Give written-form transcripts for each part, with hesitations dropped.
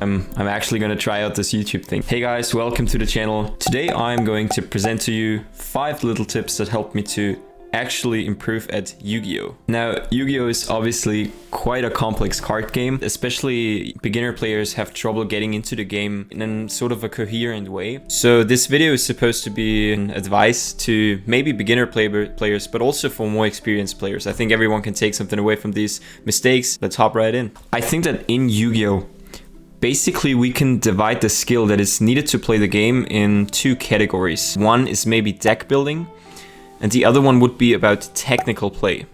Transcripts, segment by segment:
I'm actually going to try out this YouTube thing. Hey guys, welcome to the channel. Today I'm going to present to you 5 little tips that helped me to actually improve at Yu-Gi-Oh! Now, Yu-Gi-Oh! Is obviously quite a complex card game, especially beginner players have trouble getting into the game in a sort of a coherent way. So this video is supposed to be an advice to maybe beginner players, but also for more experienced players. I think everyone can take something away from these mistakes. Let's hop right in. I think that in Yu-Gi-Oh! Basically, we can divide the skill that is needed to play the game in 2 categories. One is maybe deck building, and the other one would be about technical play.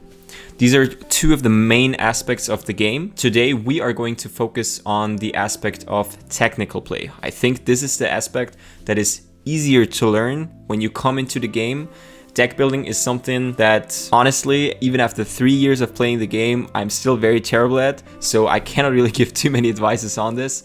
These are 2 of the main aspects of the game. Today, we are going to focus on the aspect of technical play. I think this is the aspect that is easier to learn when you come into the game. Deck building is something that, honestly, even after 3 years of playing the game, I'm still very terrible at, so I cannot really give too many advices on this.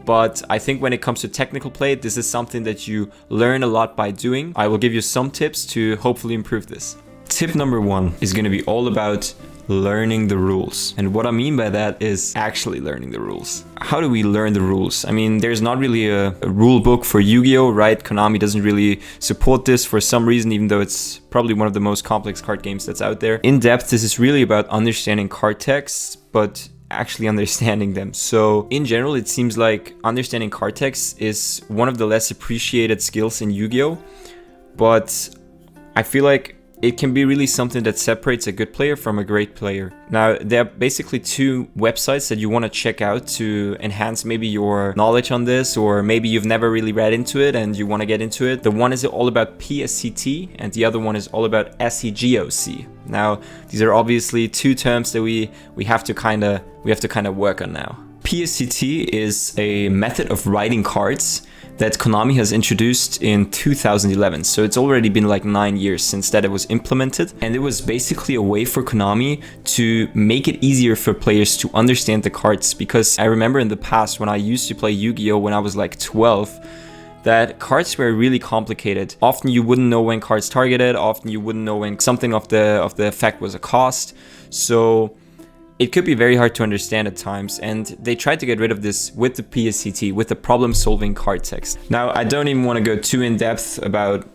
But I think when it comes to technical play, this is something that you learn a lot by doing. I will give you some tips to hopefully improve this. Tip number 1 is going to be all about learning the rules. And what I mean by that is actually learning the rules. How do we learn the rules? I mean, there's not really a rule book for Yu-Gi-Oh!, right? Konami doesn't really support this for some reason, even though it's probably one of the most complex card games that's out there. In depth, this is really about understanding card texts, but actually understanding them. So in general, it seems like understanding card text is one of the less appreciated skills in Yu-Gi-Oh! But I feel like it can be really something that separates a good player from a great player. Now, there are basically 2 websites that you want to check out to enhance maybe your knowledge on this, or maybe you've never really read into it and you want to get into it. The one is all about PSCT and the other one is all about SEGOC. Now, these are obviously 2 terms that we have to kind of work on now. PSCT is a method of writing cards that Konami has introduced in 2011. So it's already been like 9 years since that it was implemented. And it was basically a way for Konami to make it easier for players to understand the cards. Because I remember in the past when I used to play Yu-Gi-Oh! When I was like 12, that cards were really complicated. Often you wouldn't know when cards targeted, often you wouldn't know when something of the effect was a cost. So it could be very hard to understand at times, and they tried to get rid of this with the PSCT, with the problem-solving card text. Now, I don't even want to go too in-depth about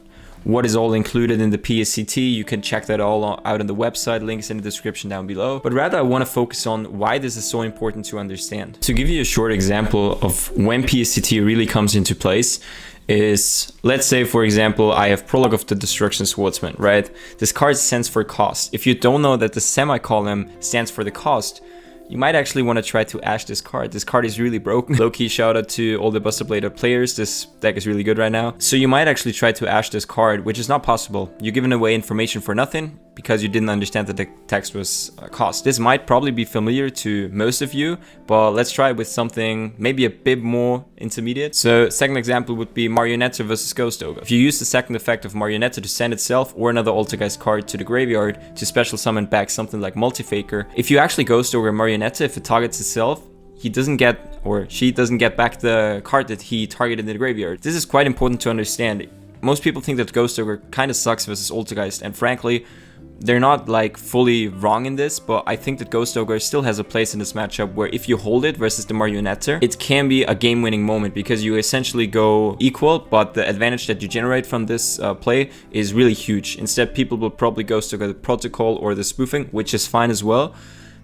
what is all included in the PSCT. You can check that all out on the website, links in the description down below. But rather, I want to focus on why this is so important to understand. To give you a short example of when PSCT really comes into place is, let's say, for example, I have Prologue of the Destruction Swordsman, right? This card stands for cost. If you don't know that the semicolon stands for the cost, you might actually want to try to ash this card. This card is really broken. Low-key shout out to all the Buster Blader players. This deck is really good right now. So you might actually try to ash this card, which is not possible. You're giving away information for nothing because you didn't understand that the text was cost. This might probably be familiar to most of you, but let's try it with something maybe a bit more intermediate. So second example would be Marionetta versus Ghost Ogre. If you use the second effect of Marionetta to send itself or another Altergeist card to the graveyard to special summon back something like Multifaker, if you actually Ghost Ogre Marionetta, if it targets itself, he doesn't get, or she doesn't get back the card that he targeted in the graveyard. This is quite important to understand. Most people think that Ghost Ogre kind of sucks versus Altergeist, and frankly, they're not like fully wrong in this, but I think that Ghost Ogre still has a place in this matchup where if you hold it versus the Marionetta, it can be a game-winning moment because you essentially go equal, but the advantage that you generate from this play is really huge. Instead, people will probably Ghost Ogre the Protocol or the Spoofing, which is fine as well.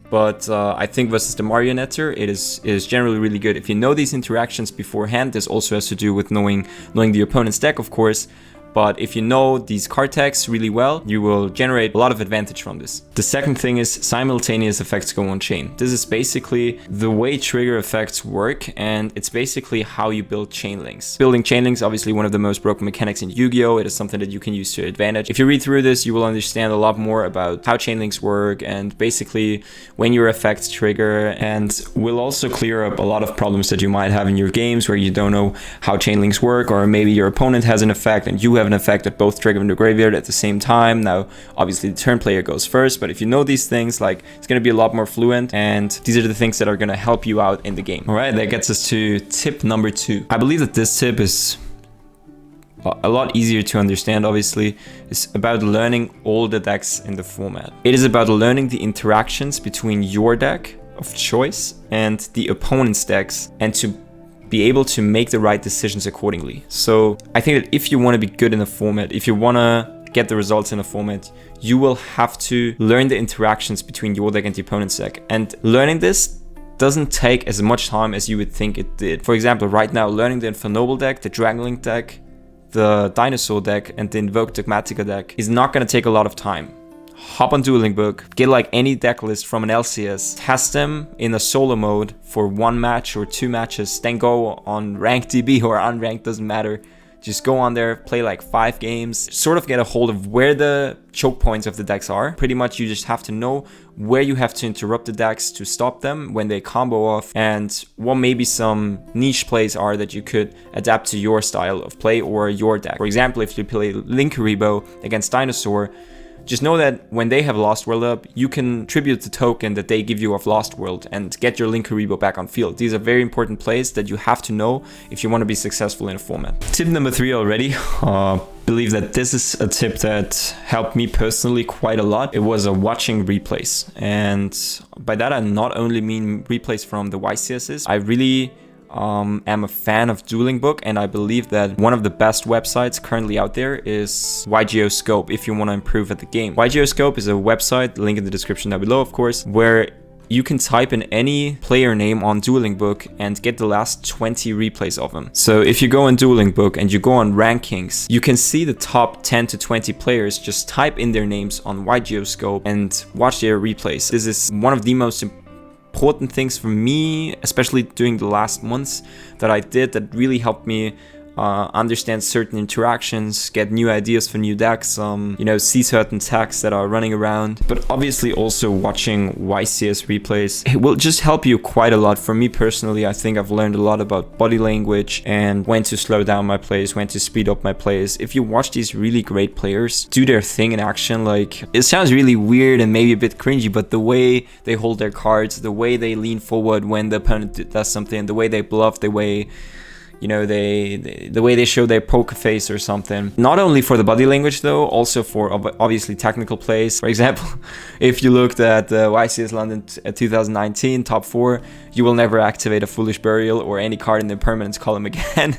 But I think versus the Marionetta, it is generally really good. If you know these interactions beforehand, this also has to do with knowing the opponent's deck, of course. But if you know these card texts really well, you will generate a lot of advantage from this. The second thing is simultaneous effects go on chain. This is basically the way trigger effects work, and it's basically how you build chain links. Building chain links, obviously one of the most broken mechanics in Yu-Gi-Oh! It is something that you can use to your advantage. If you read through this, you will understand a lot more about how chain links work and basically when your effects trigger, and will also clear up a lot of problems that you might have in your games where you don't know how chain links work, or maybe your opponent has an effect and you have an effect that both trigger in the graveyard at the same time. Now, obviously the turn player goes first, but if you know these things, like, it's going to be a lot more fluent, and these are the things that are going to help you out in the game. All right, that gets us to tip number 2. I believe that this tip is a lot easier to understand, obviously. It's about learning all the decks in the format. It is about learning the interactions between your deck of choice and the opponent's decks, and to be able to make the right decisions accordingly. So I think that if you want to be good in a format, if you want to get the results in a format, you will have to learn the interactions between your deck and the opponent's deck. And learning this doesn't take as much time as you would think it did. For example, right now, learning the Infernoble deck, the Dragonlink deck, the Dinosaur deck, and the Invoke Dogmatica deck is not going to take a lot of time. Hop on Dueling Book, get like any deck list from an LCS, test them in a solo mode for 1 match or 2 matches, then go on ranked DB or unranked, doesn't matter. Just go on there, play like 5 games, sort of get a hold of where the choke points of the decks are. Pretty much you just have to know where you have to interrupt the decks to stop them when they combo off, and what maybe some niche plays are that you could adapt to your style of play or your deck. For example, if you play Linkuriboh against Dinosaur, just know that when they have Lost World up, you can tribute the token that they give you of Lost World and get your Linkuriboh back on field. These are very important plays that you have to know if you want to be successful in a format. Tip number 3 already. Believe that this is a tip that helped me personally quite a lot. It was watching replays. And by that, I not only mean replays from the YCSs. I really am a fan of Dueling Book, and I believe that one of the best websites currently out there is YGO Scope if you want to improve at the game. YGO Scope is a website, link in the description down below of course, where you can type in any player name on Dueling Book and get the last 20 replays of them. So if you go on Dueling Book and you go on rankings, you can see the top 10 to 20 players, just type in their names on YGO Scope and watch their replays. This is one of the most important things for me, especially during the last months, that I did that really helped me understand certain interactions, get new ideas for new decks, see certain decks that are running around. But obviously also watching YCS replays, it will just help you quite a lot. For me personally, I think I've learned a lot about body language and when to slow down my plays, when to speed up my plays. If you watch these really great players do their thing in action, like, it sounds really weird and maybe a bit cringy, but the way they hold their cards, the way they lean forward when the opponent does something, the way they bluff, the way the way they show their poker face or something. Not only for the body language though, also for obviously technical plays. For example, if you looked at the YCS London 2019 top 4, you will never activate a Foolish Burial or any card in the permanence column again.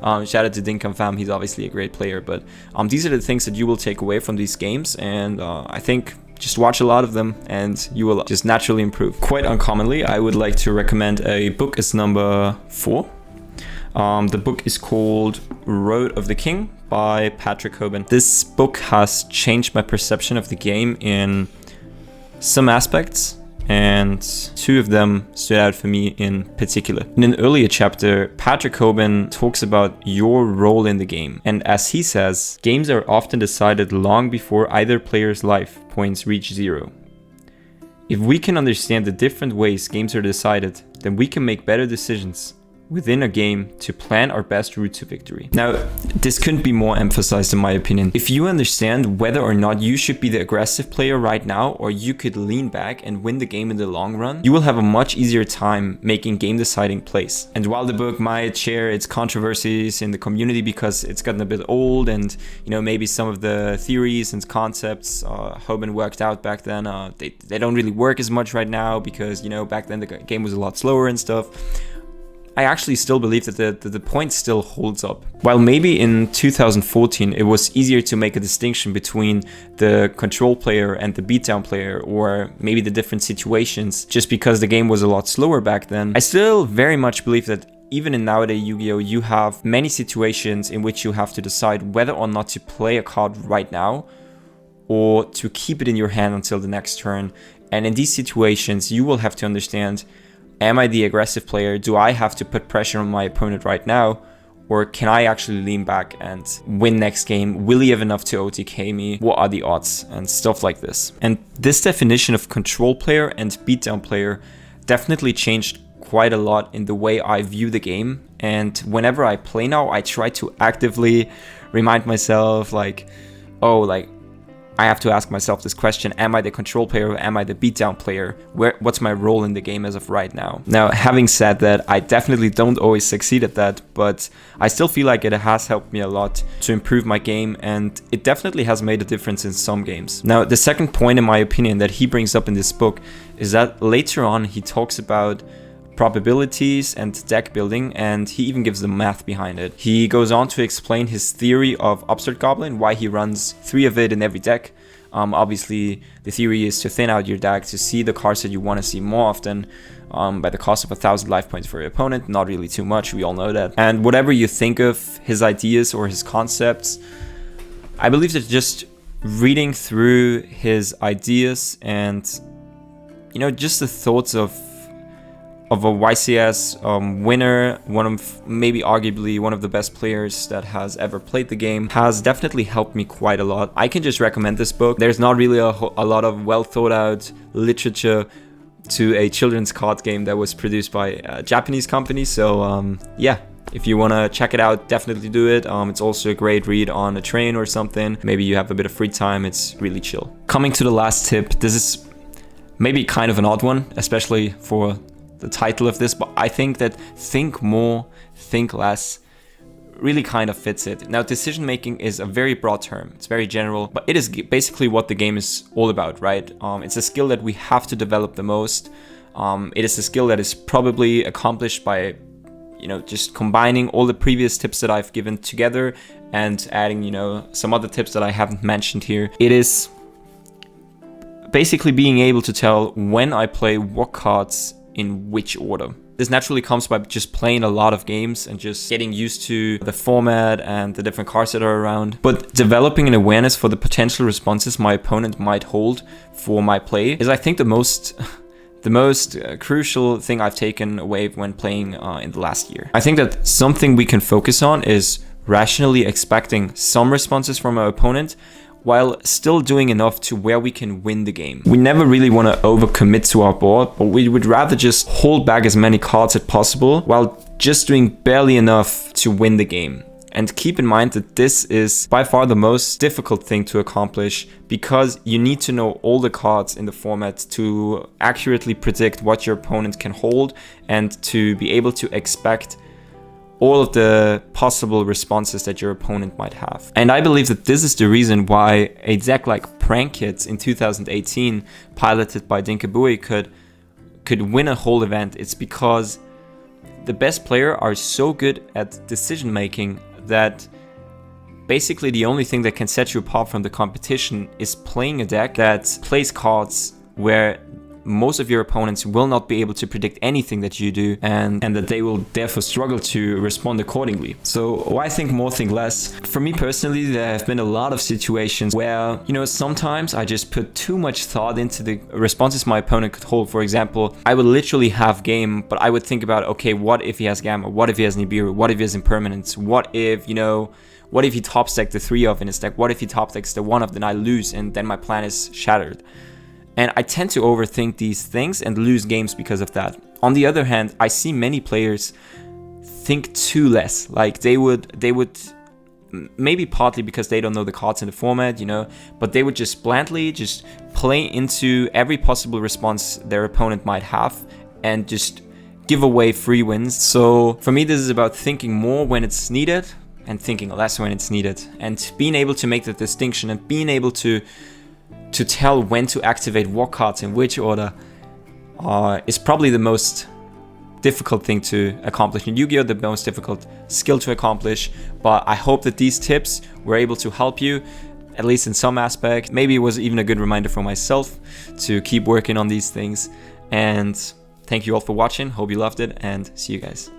Shout out to Dinkum Fam, he's obviously a great player, but these are the things that you will take away from these games, and I think just watch a lot of them and you will just naturally improve. Quite uncommonly, I would like to recommend a book as number 4. The book is called Road of the King by Patrick Hoban. This book has changed my perception of the game in some aspects, and 2 of them stood out for me in particular. In an earlier chapter, Patrick Hoban talks about your role in the game, and as he says, games are often decided long before either player's life points reach 0. If we can understand the different ways games are decided, then we can make better decisions within a game to plan our best route to victory. Now, this couldn't be more emphasized in my opinion. If you understand whether or not you should be the aggressive player right now, or you could lean back and win the game in the long run, you will have a much easier time making game deciding plays. And while the book might share its controversies in the community because it's gotten a bit old, and maybe some of the theories and concepts Hoban worked out back then, they don't really work as much right now because back then the game was a lot slower and stuff, I actually still believe that the point still holds up. While maybe in 2014 it was easier to make a distinction between the control player and the beatdown player, or maybe the different situations, just because the game was a lot slower back then, I still very much believe that even in nowadays Yu-Gi-Oh, you have many situations in which you have to decide whether or not to play a card right now or to keep it in your hand until the next turn. And in these situations you will have to understand, am I the aggressive player? Do I have to put pressure on my opponent right now? Or can I actually lean back and win next game? Will he have enough to OTK me? What are the odds? And stuff like this. And this definition of control player and beatdown player definitely changed quite a lot in the way I view the game. And whenever I play now, I try to actively remind myself I have to ask myself this question: am I the control player or am I the beatdown player? What's my role in the game as of right now? Now, having said that, I definitely don't always succeed at that, but I still feel like it has helped me a lot to improve my game, and it definitely has made a difference in some games. Now, the second point in my opinion that he brings up in this book is that later on he talks about probabilities and deck building, and he even gives the math behind it. He goes on to explain his theory of Upstart Goblin, why he runs 3 of it in every deck. Obviously, the theory is to thin out your deck to see the cards that you want to see more often, by the cost of 1,000 life points for your opponent. Not really too much, we all know that. And whatever you think of his ideas or his concepts, I believe that just reading through his ideas and, you know, just the thoughts of a YCS winner, one of maybe arguably one of the best players that has ever played the game, has definitely helped me quite a lot. I can just recommend this book. There's not really a lot of well thought out literature to a children's card game that was produced by a Japanese company. So yeah, if you want to check it out, definitely do it. It's also a great read on a train or something. Maybe you have a bit of free time. It's really chill. Coming to the last tip, this is maybe kind of an odd one, especially for the title of this, but I think that think more, think less really kind of fits it. Now, decision making is a very broad term. It's very general, but it is basically what the game is all about, right? It's a skill that we have to develop the most. It is a skill that is probably accomplished by, you know, just combining all the previous tips that I've given together and adding, you know, some other tips that I haven't mentioned here. It is basically being able to tell when I play what cards in which order. This naturally comes by just playing a lot of games and just getting used to the format and the different cards that are around. But developing an awareness for the potential responses my opponent might hold for my play is, I think, the most crucial thing I've taken away when playing in the last year. I think that something we can focus on is rationally expecting some responses from our opponent while still doing enough to where we can win the game. We never really want to overcommit to our board, but we would rather just hold back as many cards as possible while just doing barely enough to win the game. And keep in mind that this is by far the most difficult thing to accomplish, because you need to know all the cards in the format to accurately predict what your opponent can hold and to be able to expect all of the possible responses that your opponent might have. And I believe that this is the reason why a deck like Prank Kids in 2018, piloted by Dinkabui, could win a whole event. It's because the best player are so good at decision making that basically the only thing that can set you apart from the competition is playing a deck that plays cards where most of your opponents will not be able to predict anything that you do, and that they will therefore struggle to respond accordingly. So why think more, think less? For me personally, there have been a lot of situations where, you know, sometimes I just put too much thought into the responses my opponent could hold. For example, I would literally have game, but I would think about, okay, what if he has Gamma? What if he has Nibiru? What if he has Impermanence? What if, you know, what if he top deck the 3 of in his deck? What if he top decks the 1 of, then I lose and then my plan is shattered? And I tend to overthink these things and lose games because of that. On the other hand, I see many players think too less. Like they would maybe partly because they don't know the cards in the format, you know, but they would just blandly just play into every possible response their opponent might have and just give away free wins. So for me, this is about thinking more when it's needed and thinking less when it's needed, and being able to make the distinction and being able to tell when to activate what cards in which order is probably the most difficult thing to accomplish in Yu-Gi-Oh!, the most difficult skill to accomplish. But I hope that these tips were able to help you, at least in some aspect. Maybe it was even a good reminder for myself to keep working on these things. And thank you all for watching. Hope you loved it, and see you guys.